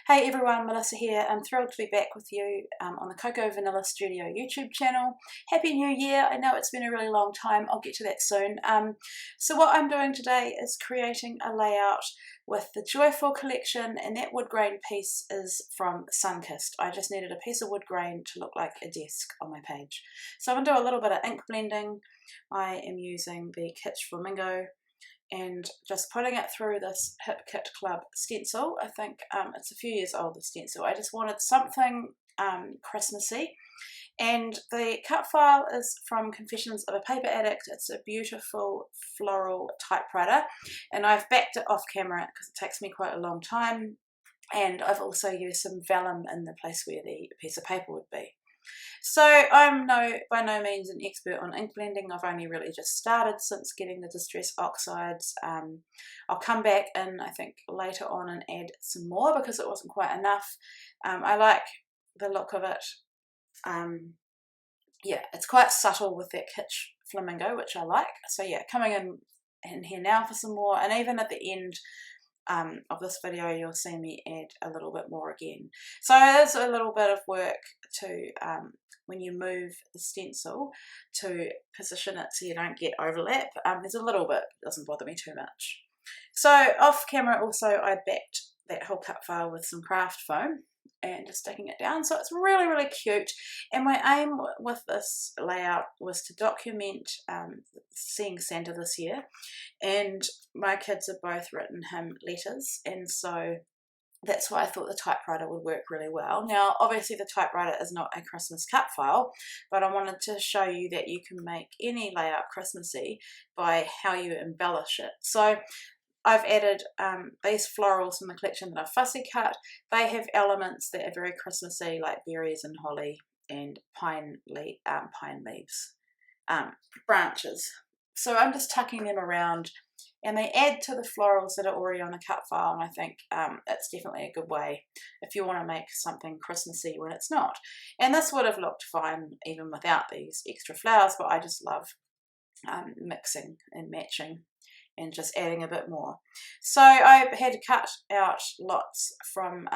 Hey everyone, Melissa here. I'm thrilled to be back with you on the Coco Vanilla Studio YouTube channel. Happy New Year. I know it's been a really long time. I'll get to that soon. So what I'm doing today is creating a layout with the Joyful collection, and that wood grain piece is from Sunkist. I just needed a piece of wood grain to look like a desk on my page. So I'm going to do a little bit of ink blending. I am using the Kitsch Flamingo and just putting it through this Hip Kit Club stencil. I think it's a few years old, the stencil. I just wanted something Christmassy. And the cut file is from Confessions of a Paper Addict. It's a beautiful floral typewriter, and I've backed it off camera because it takes me quite a long time, and I've also used some vellum in the place where the piece of paper would be. So I'm by no means an expert on ink blending. I've only really just started since getting the Distress Oxides. I'll come back in, I think, later on and add some more because it wasn't quite enough. I like the look of it. Yeah, it's quite subtle with that Kitsch Flamingo, which I like. So yeah, coming in here now for some more, and even at the end of this video you'll see me add a little bit more again. So there's a little bit of work to when you move the stencil to position it so you don't get overlap. There's a little bit, it doesn't bother me too much. So off camera also I backed that whole cut file with some craft foam and just sticking it down, so it's really, really cute. And my aim with this layout was to document seeing Santa this year, and my kids have both written him letters, and so that's why I thought the typewriter would work really well. Now obviously the typewriter is not a Christmas cut file, but I wanted to show you that you can make any layout Christmassy by how you embellish it. So I've added these florals from the collection that I've fussy cut. They have elements that are very Christmassy, like berries and holly and pine leaves, branches. So I'm just tucking them around, and they add to the florals that are already on the cut file, and I think it's definitely a good way if you want to make something Christmassy when it's not. And this would have looked fine even without these extra flowers, but I just love mixing and matching and just adding a bit more. So I had to cut out lots from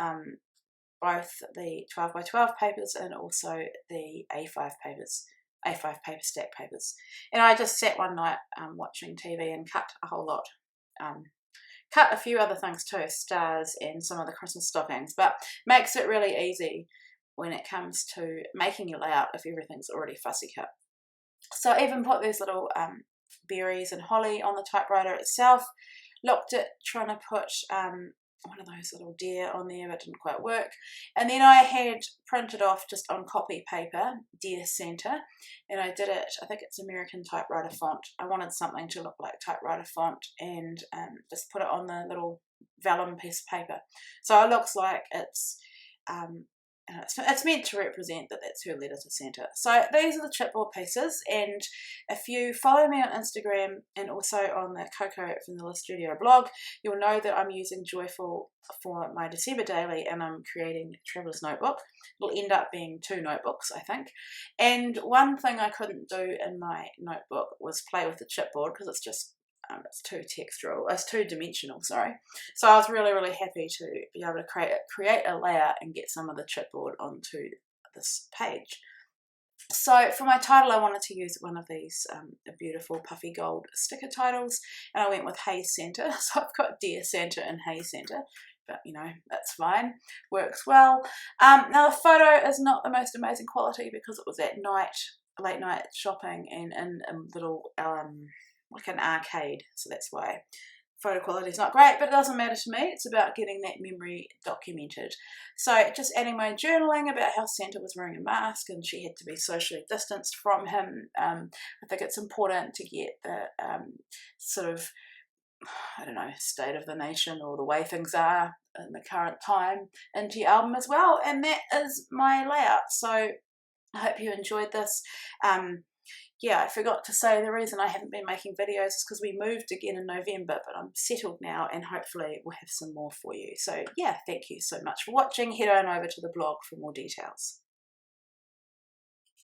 both the 12 by 12 papers and also the A5 papers, A5 paper stack papers. And I just sat one night watching TV and cut a whole lot. Cut a few other things too, stars and some of the Christmas stockings, but makes it really easy when it comes to making your layout if everything's already fussy cut. So I even put these little berries and holly on the typewriter itself. Looked at trying to put one of those little deer on there, but didn't quite work. And then I had printed off just on copy paper Dear Santa, and I did it, I think it's American typewriter font. I wanted something to look like typewriter font, and just put it on the little vellum piece of paper. So it looks like it's it's meant to represent that that's her letter to Santa. So these are the chipboard pieces, and if you follow me on Instagram and also on the Coco Vanilla Studio blog, you'll know that I'm using Joyful for my December daily, and I'm creating a traveler's notebook. It'll end up being 2 notebooks, I think. And one thing I couldn't do in my notebook was play with the chipboard because it's just it's too textural, it's too dimensional, sorry. So I was really, really happy to be able to create a layer and get some of the chipboard onto this page. So for my title, I wanted to use one of these beautiful puffy gold sticker titles, and I went with Hey Santa. So I've got Dear Santa and Hey Santa, but you know, that's fine, works well. Now the photo is not the most amazing quality because it was at night, late night shopping, and in a little like an arcade, so that's why photo quality is not great, but it doesn't matter to me. It's about getting that memory documented. So just adding my journaling about how Santa was wearing a mask and she had to be socially distanced from him. I think it's important to get the sort of, I don't know, state of the nation or the way things are in the current time into your album as well, and that is my layout. So I hope you enjoyed this. Yeah, I forgot to say the reason I haven't been making videos is because we moved again in November, but I'm settled now and hopefully we'll have some more for you. So yeah, thank you so much for watching. Head on over to the blog for more details.